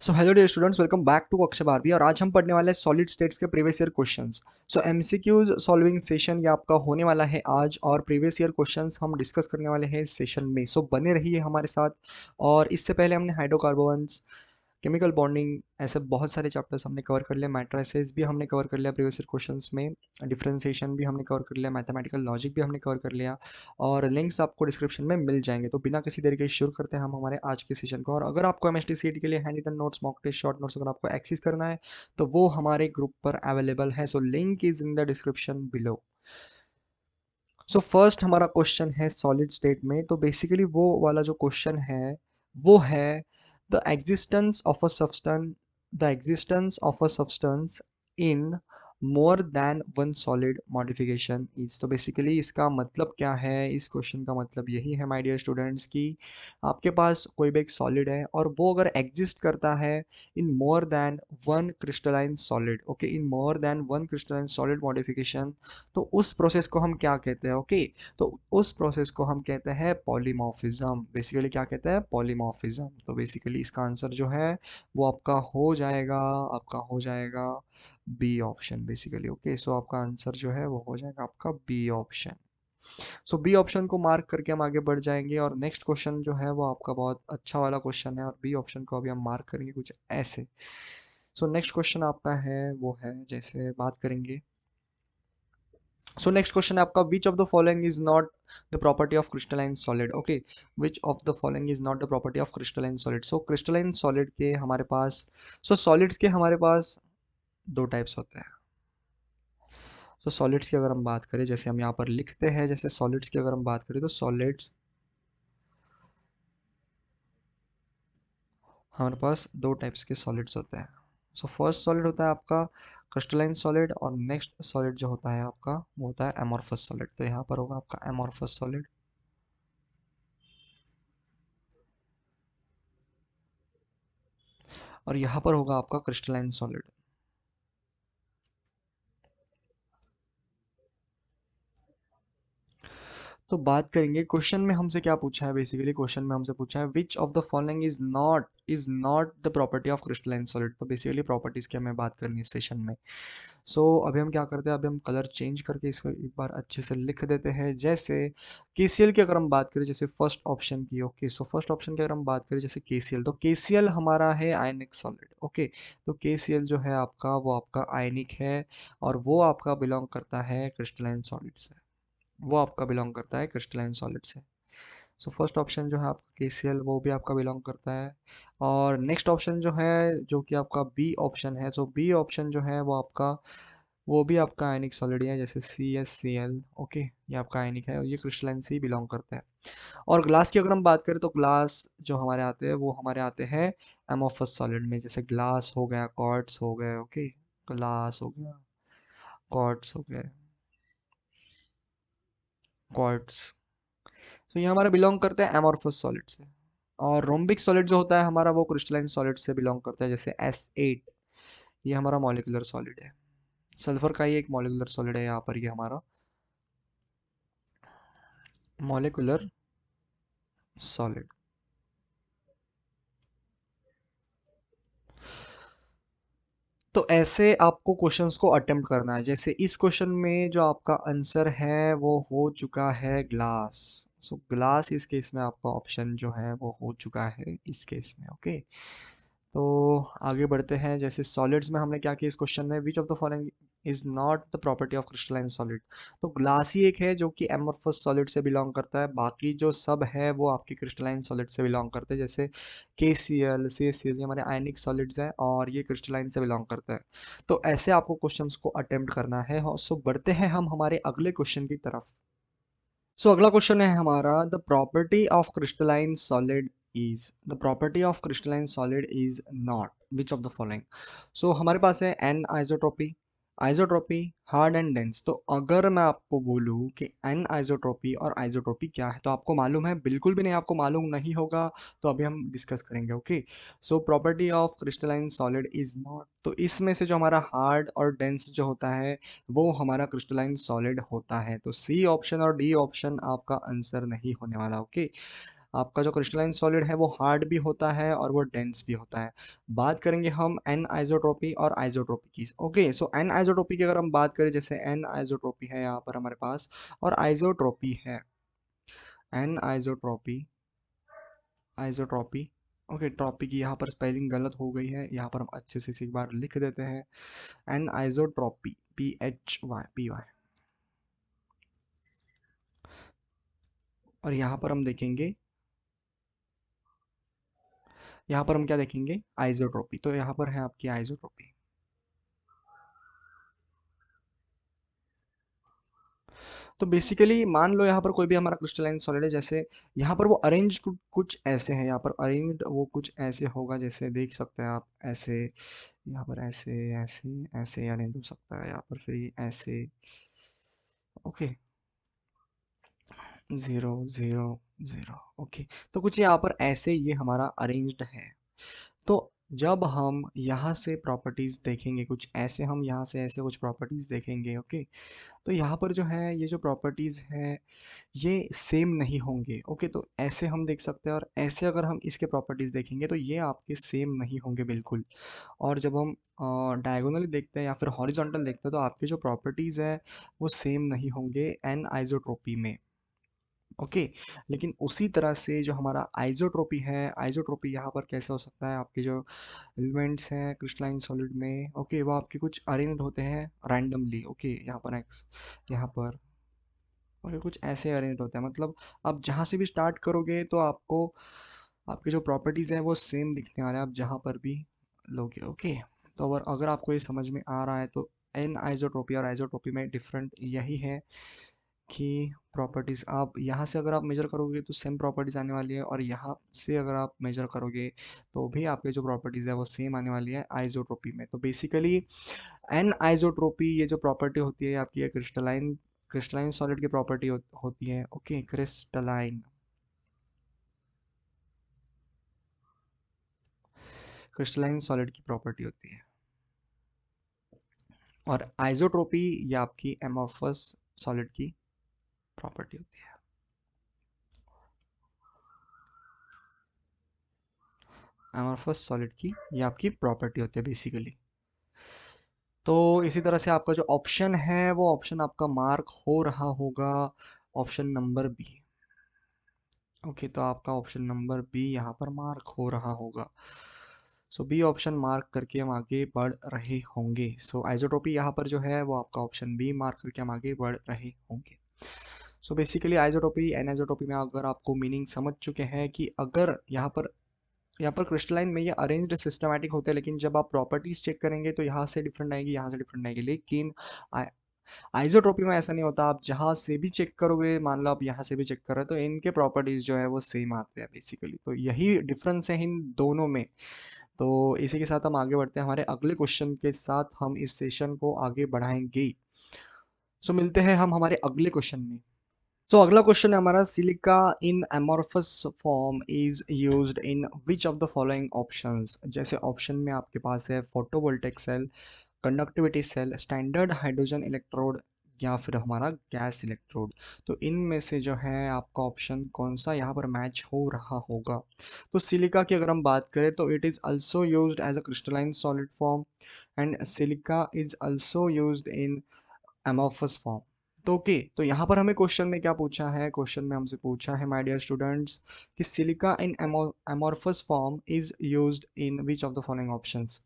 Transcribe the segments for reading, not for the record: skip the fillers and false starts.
So hello dear students, welcome back to Akshay बारबी। और आज हम पढ़ने वाले हैं सॉलिड स्टेट्स के previous year questions. So MCQs solving session ये आपका होने वाला है आज, और प्रीवियस ईयर क्वेश्चंस हम डिस्कस करने वाले हैं इस सेशन में। सो बने रहिए हमारे साथ। और इससे पहले हमने हाइड्रोकार्बन्स, केमिकल बॉन्डिंग, ऐसे बहुत सारे चैप्टर्स हमने कवर कर लिया। मैट्रिसेस भी हमने कवर कर लिया प्रीवियस ईयर क्वेश्चंस में। डिफरेंशिएशन भी हमने कवर कर लिया। मैथमेटिकल लॉजिक भी हमने कवर कर लिया। और लिंक्स आपको डिस्क्रिप्शन में मिल जाएंगे। तो बिना किसी देरी के शुरू करते हैं हम हमारे आज के सेशन को। और अगर आपको एमएसटी सीटी के लिए hand written notes, mock test, short notes अगर आपको एक्सेस करना है तो वो हमारे ग्रुप पर अवेलेबल है। So link is in the description below. So first हमारा क्वेश्चन है सॉलिड स्टेट में। तो बेसिकली वो वाला जो क्वेश्चन है वो है the existence of a substance, the existence of a substance in more than one solid modification is. तो बेसिकली इसका मतलब क्या है? इस क्वेश्चन का मतलब यही है माय डियर स्टूडेंट्स कि आपके पास कोई भी एक सॉलिड है और वो अगर एग्जिस्ट करता है in more than one crystalline solid, okay, in more than one crystalline solid modification, तो उस प्रोसेस को हम क्या कहते हैं? ओके, तो उस प्रोसेस को हम कहते हैं पॉलीमॉर्फिज्म। बेसिकली क्या कहते हैं? पॉलीमॉर्फिज्म। तो बेसिकली इसका आंसर जो है वो आपका हो जाएगा, आपका हो जाएगा बी ऑप्शन बेसिकली। ओके, सो आपका आंसर जो है वो हो जाएगा आपका बी ऑप्शन। सो बी ऑप्शन को मार्क करके हम आगे बढ़ जाएंगे। और नेक्स्ट क्वेश्चन जो है वो आपका बहुत अच्छा वाला क्वेश्चन है, और बी ऑप्शन को अभी हम मार्क करेंगे कुछ ऐसे। सो नेक्स्ट क्वेश्चन आपका है वो है, जैसे बात करेंगे। सो नेक्स्ट क्वेश्चन है आपका, विच of the following is not the property of crystalline solid? Okay, which of the following is not the property of crystalline solid? So crystalline solid के हमारे पास, सो सॉलिड्स के हमारे पास दो टाइप्स होते हैं। तो सॉलिड्स की अगर हम बात करें, जैसे हम यहाँ पर लिखते हैं, जैसे सॉलिड्स की अगर हम बात करें तो सॉलिड्स हमारे पास दो टाइप्स के सॉलिड्स होते हैं। सो फर्स्ट सॉलिड होता है आपका क्रिस्टलाइन सॉलिड, और नेक्स्ट सॉलिड जो होता है आपका वो होता है एमॉर्फस सॉलिड। तो यहाँ पर होगा आपका एमॉर्फस सॉलिड, और यहाँ पर होगा आपका क्रिस्टलाइन सॉलिड। तो बात करेंगे क्वेश्चन में हमसे क्या पूछा है। बेसिकली क्वेश्चन में हमसे पूछा है विच of the following is not the property of crystalline solid. तो बेसिकली प्रॉपर्टीज की हमें बात करनी है सेशन में। सो अभी हम क्या करते हैं, अभी हम कलर चेंज करके इसको एक बार अच्छे से लिख देते हैं। जैसे केसीएल की अगर हम बात करें, जैसे फर्स्ट ऑप्शन की, ओके, सो फर्स्ट ऑप्शन की अगर हम बात करें जैसे केसीएल, तो केसीएल हमारा है आयनिक सॉलिड। ओके, तो केसीएल जो है आपका वो आपका आयनिक है, और वो आपका बिलोंग करता है क्रिस्टलाइन सॉलिड से। वो आपका बिलोंग करता है क्रिस्टलाइन सॉलिड से। सो फर्स्ट ऑप्शन जो है आपका केसीएल वो भी आपका बिलोंग करता है। और नेक्स्ट ऑप्शन जो है जो कि आपका बी ऑप्शन है, सो बी ऑप्शन जो है वो आपका, वो भी आपका आयनिक सॉलिड है, जैसे CaCl। ओके, ये आपका आयनिक है और ये क्रिस्टलाइन से ही बिलोंग करता है। और ग्लास की अगर हम बात करें तो ग्लास जो हमारे आते हैं वो हमारे आते हैं एमोफस सॉलिड में। जैसे ग्लास हो गया, क्वार्ट्स हो गए, ओके, ग्लास हो गया, क्वार्ट्स हो गए, क्वार्ट्स। तो ये हमारा बिलोंग करता है एमॉर्फस सॉलिड से। और रोम्बिक सॉलिड जो होता है हमारा वो क्रिस्टलाइन सॉलिड से बिलोंग करता है, जैसे S8, ये हमारा मॉलिक्यूलर सॉलिड है। सल्फर का ही एक मॉलिक्यूलर सॉलिड है यहाँ पर, ये हमारा मॉलिक्यूलर सॉलिड। तो ऐसे आपको क्वेश्चंस को अटेम्प्ट करना है। जैसे इस क्वेश्चन में जो आपका आंसर है वो हो चुका है ग्लास। सो ग्लास इस केस में आपका ऑप्शन जो है वो हो चुका है इस केस में। ओके, तो आगे बढ़ते हैं। जैसे सॉलिड्स में हमने क्या किया इस क्वेश्चन में, विच of the following is not the property of crystalline solid? तो ग्लास ही एक है जो कि एमॉर्फस सॉलिड से बिलोंग करता है, बाकी जो सब है वो आपकी क्रिस्टलाइन सॉलिड से बिलोंग करते हैं। जैसे KCl, CaCl ये हमारे आयनिक सॉलिड्स हैं, और ये क्रिस्टलाइन से बिलोंग करता है। तो ऐसे आपको क्वेश्चंस को अटेम्प्ट करना है। सो बढ़ते हैं हम हमारे अगले क्वेश्चन की तरफ। सो अगला क्वेश्चन है हमारा, the property of crystalline solid is, the property of crystalline solid is not which of the following? So हमारे पास है anisotropy, isotropy, hard and dense. तो अगर मैं आपको बोलूं कि एन आइसोट्रोपी और आइसोट्रोपी क्या है, तो आपको मालूम है? बिल्कुल भी नहीं, आपको मालूम नहीं होगा। तो अभी हम डिस्कस करेंगे। Okay, so property of crystalline solid is not, तो इसमें से जो हमारा हार्ड और डेंस जो होता है वो हमारा क्रिस्टलाइन सॉलिड होता है। तो सी ऑप्शन और डी ऑप्शन आपका आंसर नहीं होने वाला। ओके, आपका जो क्रिस्टलाइन सॉलिड है वो हार्ड भी होता है और वो डेंस भी होता है। बात करेंगे हम एन आइसोट्रोपी और आइसोट्रोपी की। ओके, सो एन आइसोट्रोपी की अगर हम बात करें, जैसे एन आइसोट्रोपी है यहाँ पर हमारे पास, और आइसोट्रोपी है anisotropy, isotropy. Okay, tropy की यहाँ पर स्पेलिंग गलत हो गई है, यहाँ पर हम अच्छे से इसे एक बार लिख देते हैं, एन आइसोट्रोपी, PHY, और यहाँ पर हम देखेंगे, यहाँ पर हम क्या देखेंगे, आइसोट्रोपी। तो यहाँ पर है आपकी आइसोट्रोपी। तो बेसिकली मान लो यहाँ पर कोई भी हमारा क्रिस्टलाइन सॉलिड है, जैसे यहाँ पर वो अरेंज कुछ ऐसे हैं, यहाँ पर अरेंज वो कुछ ऐसे होगा, जैसे देख सकते हैं आप ऐसे, यहाँ पर ऐसे ऐसे ऐसे अरेंज हो सकता है, यहाँ पर फिर ये ऐसे। ओके, 0 0 0। ओके, तो कुछ यहाँ पर ऐसे ये हमारा अरेंज्ड है। तो जब हम यहाँ से प्रॉपर्टीज देखेंगे, कुछ ऐसे हम यहाँ से ऐसे कुछ प्रॉपर्टीज देखेंगे। ओके, तो यहाँ पर जो है ये जो प्रॉपर्टीज है ये सेम नहीं होंगे। ओके, तो ऐसे हम देख सकते हैं, और ऐसे अगर हम इसके प्रॉपर्टीज देखेंगे तो ये आपके सेम नहीं होंगे बिल्कुल। और जब हम डायगोनली देखते हैं या फिर हॉरिजॉन्टल देखते हैं तो आपके जो प्रॉपर्टीज है वो सेम नहीं होंगे एन आइसोट्रोपी में। ओके, लेकिन उसी तरह से जो हमारा आइसोट्रोपी है, आइसोट्रोपी यहाँ पर कैसे हो सकता है, आपके जो एलिमेंट्स हैं क्रिस्टलाइन सॉलिड में, ओके, वो आपके कुछ अरेंज होते हैं रैंडमली। ओके, यहाँ पर एक्स, यहाँ पर ओके, कुछ ऐसे अरेंज होता है, मतलब आप जहाँ से भी स्टार्ट करोगे तो आपको आपके जो प्रॉपर्टीज़ हैं वो सेम दिखने वाले हैं आप जहाँ पर भी लोगे। ओके, तो अगर अगर आपको ये समझ में आ रहा है तो एन आइसोट्रोपी और आइसोट्रोपी में डिफरेंट यही है कि प्रॉपर्टीज़ आप यहाँ से अगर आप मेजर करोगे तो सेम प्रॉपर्टीज़ आने वाली है, और यहाँ से अगर आप मेजर करोगे तो भी आपके जो प्रॉपर्टीज़ है वो सेम आने वाली है आइसोट्रोपी में। तो बेसिकली एन आइसोट्रोपी ये जो प्रॉपर्टी होती है आपकी, क्रिस्टलाइन क्रिस्टलाइन सॉलिड की प्रॉपर्टी होती है। ओके, क्रिस्टलाइन क्रिस्टलाइन सॉलिड की प्रॉपर्टी होती है, और आइसोट्रोपी ये आपकी एमॉर्फस सॉलिड की प्रॉपर्टी होती है। एमॉर्फस सॉलिड की ये आपकी प्रॉपर्टी होती है बेसिकली। तो इसी तरह से आपका जो ऑप्शन है वो ऑप्शन आपका मार्क हो रहा होगा, ऑप्शन नंबर बी। ओके, तो आपका ऑप्शन नंबर बी यहाँ पर मार्क हो रहा होगा। सो बी ऑप्शन मार्क करके हम आगे बढ़ रहे होंगे। सो आइसोट्रोपी यहाँ पर जो है वो आपका ऑप्शन बी मार्क करके हम आगे बढ़ रहे होंगे। सो बेसिकली आइसोट्रोपी एनिसोट्रोपी में अगर आपको मीनिंग समझ चुके हैं कि अगर यहाँ पर क्रिस्टलाइन में ये अरेंज्ड सिस्टमैटिक होते हैं, लेकिन जब आप प्रॉपर्टीज चेक करेंगे तो यहाँ से डिफरेंट आएगी, यहाँ से डिफरेंट आएगी। लेकिन आइसोट्रोपी में ऐसा नहीं होता, आप जहाँ से भी चेक करोगे, मान लो आप यहाँ से भी चेक कर रहे हो तो इनके प्रॉपर्टीज जो है वो सेम आते हैं बेसिकली। तो यही डिफरेंस है इन दोनों में। तो इसी के साथ हम आगे बढ़ते हैं हमारे अगले क्वेश्चन के साथ, हम इस सेशन को आगे बढ़ाएंगे। सो मिलते हैं हम हमारे अगले क्वेश्चन में। सो अगला क्वेश्चन है हमारा, silica in amorphous form is used in which of the following options. जैसे ऑप्शन में आपके पास है photovoltaic cell, conductivity cell, standard hydrogen electrode, या फिर हमारा गैस इलेक्ट्रोड। तो इनमें से जो है आपका ऑप्शन कौन सा यहाँ पर मैच हो रहा होगा। तो सिलिका की अगर हम बात करें तो it is also used as a crystalline solid form, and silica is also used in amorphous form. तो ओके, तो यहाँ पर हमें क्वेश्चन में क्या पूछा है, क्वेश्चन में हमसे पूछा है माय डियर स्टूडेंट्स कि silica in amorphous form is used in which of the following options.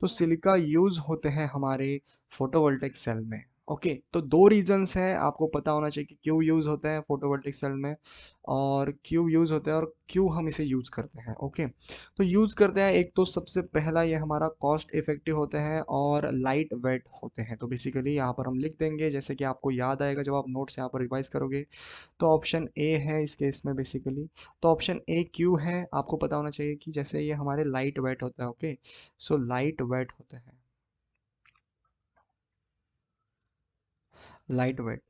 तो सिलिका यूज होते हैं हमारे फोटोवोल्टेक सेल में। ओके, तो दो रीजंस हैं, आपको पता होना चाहिए कि क्यों यूज होते हैं फोटोवोल्टेक सेल में, और क्यों यूज होते हैं, और क्यों हम इसे यूज करते हैं। ओके, तो यूज करते हैं, एक तो सबसे पहला ये हमारा कॉस्ट इफेक्टिव होते हैं और लाइट वेट होते हैं। तो बेसिकली यहाँ पर हम लिख देंगे, जैसे कि आपको याद आएगा जब आप नोट्स यहाँ पर रिवाइज करोगे। तो ऑप्शन ए है इस केस में बेसिकली, तो ऑप्शन ए क्यों है, आपको पता होना चाहिए कि जैसे ये हमारे लाइट वेट होता है। ओके, सो लाइट वेट होते हैं, लाइट वेट।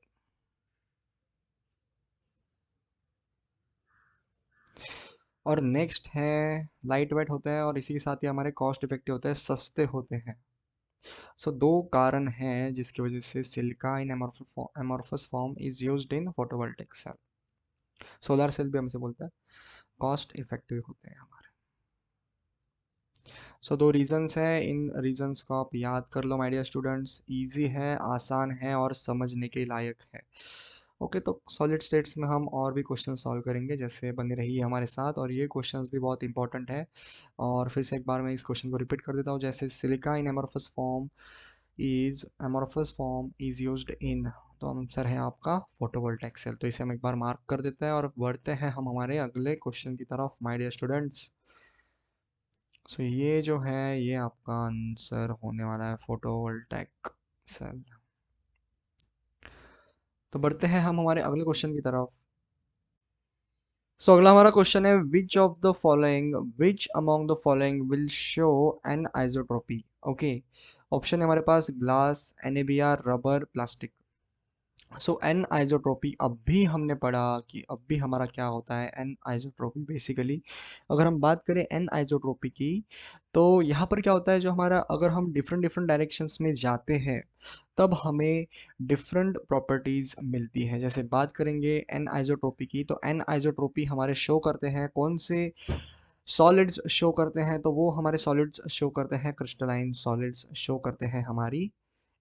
और नेक्स्ट है, लाइट वेट होते हैं और इसी के साथ ही हमारे कॉस्ट इफेक्टिव होते हैं, सस्ते होते हैं। सो दो कारण हैं जिसकी वजह से silica in amorphous form is used in photovoltaic cell, solar cell भी हमसे बोलता है। कॉस्ट इफेक्टिव होते हैं हमारे। सो दो रीजंस हैं, इन रीजंस को आप याद कर लो माय डियर स्टूडेंट्स। इजी है, आसान है और समझने के लायक है। ओके, तो सॉलिड स्टेट्स में हम और भी क्वेश्चन सॉल्व करेंगे, जैसे बने रही हमारे साथ, और ये क्वेश्चंस भी बहुत इंपॉर्टेंट है। और फिर से एक बार मैं इस क्वेश्चन को रिपीट कर देता हूँ, जैसे silica in amorphous form is used इन, तो आंसर है आपका फोटोवोल्टाइक सेल। तो इसे हम एक बार मार्क कर देते हैं और बढ़ते हैं हम हमारे अगले क्वेश्चन की तरफ माय डियर स्टूडेंट्स। सो ये जो है ये आपका आंसर होने वाला है फोटोवोल्टाइक सेल। तो बढ़ते हैं हम हमारे अगले क्वेश्चन की तरफ। सो अगला हमारा क्वेश्चन है, which among the following will show N isotropy. Okay, option है हमारे पास ग्लास, NaBr, रबर, प्लास्टिक। सो एन आइसोट्रोपी, अब भी हमने पढ़ा कि अब भी हमारा क्या होता है एन आइसोट्रोपी। बेसिकली अगर हम बात करें एन आइसोट्रोपी की, तो यहाँ पर क्या होता है, जो हमारा अगर हम डिफरेंट डिफरेंट डायरेक्शंस में जाते हैं तब हमें डिफरेंट प्रॉपर्टीज मिलती हैं। जैसे बात करेंगे एन आइसोट्रोपी की, तो एन आइसोट्रोपी हमारे शो करते हैं कौन से सॉलिड्स शो करते हैं, तो वो हमारे सॉलिड्स शो करते हैं, क्रिस्टलाइन सॉलिड्स शो करते हैं हमारी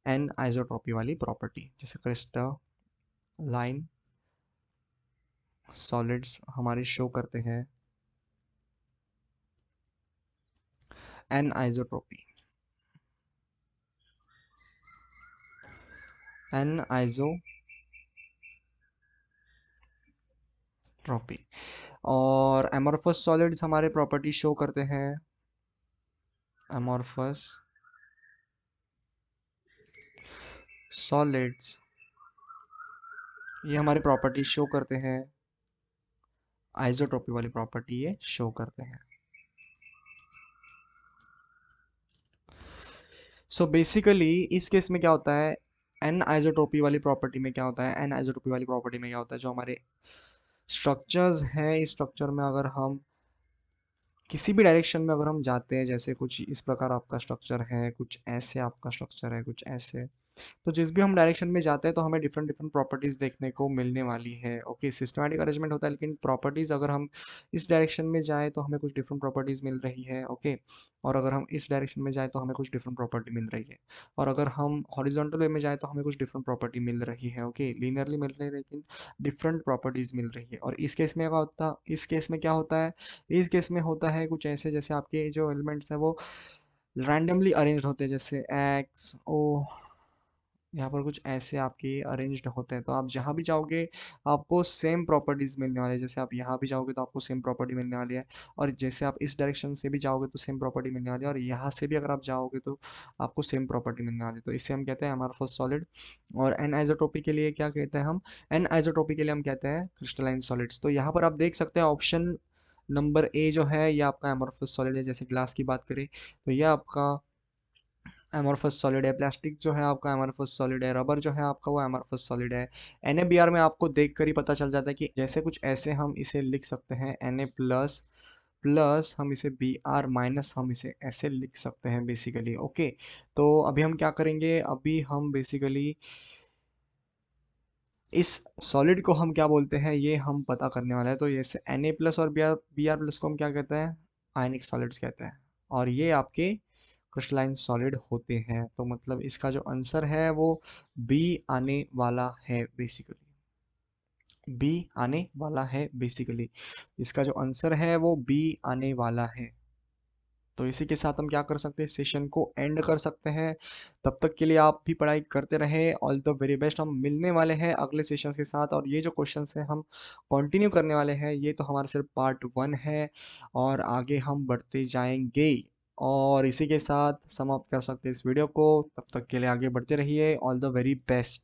एन आइसोट्रोपी वाली प्रॉपर्टी। जैसे क्रिस्टलाइन सॉलिड्स हमारे शो करते हैं एन आइसोट्रोपी। Anisotropy. और एमोर्फस सॉलिड्स हमारे प्रॉपर्टी शो करते हैं, एमोर्फस सॉलिड्स ये हमारी प्रॉपर्टी शो करते हैं, आइसोट्रोपी वाली प्रॉपर्टी ये शो करते हैं। सो बेसिकली इस केस में क्या होता है, एन आइसोट्रोपी वाली प्रॉपर्टी में क्या होता है, एन आइसोट्रोपी वाली प्रॉपर्टी में क्या होता है, जो हमारे स्ट्रक्चर्स हैं, इस स्ट्रक्चर में अगर हम किसी भी डायरेक्शन में अगर हम जाते हैं, जैसे कुछ इस प्रकार आपका स्ट्रक्चर है, कुछ ऐसे आपका स्ट्रक्चर है, कुछ ऐसे, तो जिस भी हम डायरेक्शन में जाते हैं तो हमें डिफरेंट डिफरेंट प्रॉपर्टीज देखने को मिलने वाली है। ओके, सिस्टमैटिक अरेंजमेंट होता है, लेकिन प्रॉपर्टीज अगर हम इस डायरेक्शन में जाए तो हमें कुछ डिफरेंट प्रॉपर्टीज मिल रही है। ओके, और अगर हम इस डायरेक्शन में जाए तो हमें कुछ डिफरेंट प्रॉपर्टी मिल रही है, और अगर हम हॉरिजॉन्टल वे में जाए तो हमें कुछ डिफरेंट प्रॉपर्टी मिल रही है। ओके, लीनियरली मिल रही है लेकिन डिफरेंट प्रॉपर्टीज मिल रही है। और इस केस में क्या होता है, इस केस में होता है कुछ ऐसे, जैसे आपके जो एलिमेंट्स हैं वो रैंडमली अरेंज्ड होते हैं, जैसे एक्स ओ, यहाँ पर कुछ ऐसे आपके अरेंज्ड होते हैं, तो आप जहाँ भी जाओगे आपको सेम प्रॉपर्टीज मिलने वाली है। जैसे आप यहाँ भी जाओगे तो आपको सेम प्रॉपर्टी मिलने वाली है, और जैसे आप इस डायरेक्शन से भी जाओगे तो सेम प्रॉपर्टी मिलने वाली है, और यहाँ से भी अगर आप जाओगे तो आपको सेम प्रॉपर्टी मिलने वाली है। तो इससे हम कहते हैं अमॉर्फस सॉलिड। और एन आइसोट्रोपी के लिए क्या कहते हैं हम, एन आइसोट्रोपी के लिए हम कहते हैं क्रिस्टलाइन सॉलिड्स। तो यहाँ पर आप देख सकते हैं ऑप्शन नंबर ए जो है ये आपका एमॉर्फस सॉलिड है। जैसे ग्लास की बात करें तो ये आपका एमॉर्फस सॉलिड है, प्लास्टिक जो है आपका एमॉर्फस सॉलिड है, रबर जो है आपका वो एमॉर्फस सॉलिड है। NaBr में आपको देखकर ही पता चल जाता है कि जैसे कुछ ऐसे हम इसे लिख सकते हैं, Na प्लस प्लस हम इसे Br माइनस हम इसे ऐसे लिख सकते हैं बेसिकली। ओके, तो अभी हम क्या करेंगे, अभी हम बेसिकली इस सॉलिड को हम क्या बोलते हैं ये हम पता करने वाले हैं। तो जैसे Na प्लस और Br प्लस को हम क्या कहते हैं, आयनिक सॉलिड्स कहते हैं, और ये आपके क्रिस्टलाइन सॉलिड होते हैं। तो मतलब इसका जो आंसर है वो बी आने वाला है बेसिकली, बी आने वाला है बेसिकली, इसका जो आंसर है वो बी आने वाला है। तो इसी के साथ हम क्या कर सकते हैं, सेशन को एंड कर सकते हैं। तब तक के लिए आप भी पढ़ाई करते रहे, ऑल द वेरी बेस्ट। हम मिलने वाले हैं अगले सेशन के साथ, और ये जो क्वेश्चंस हैं हम कंटिन्यू करने वाले हैं। ये तो हमारा सिर्फ पार्ट 1 है, और आगे हम बढ़ते जाएंगे। और इसी के साथ समाप्त कर सकते हैं इस वीडियो को। तब तक के लिए आगे बढ़ते रहिए, ऑल द वेरी बेस्ट।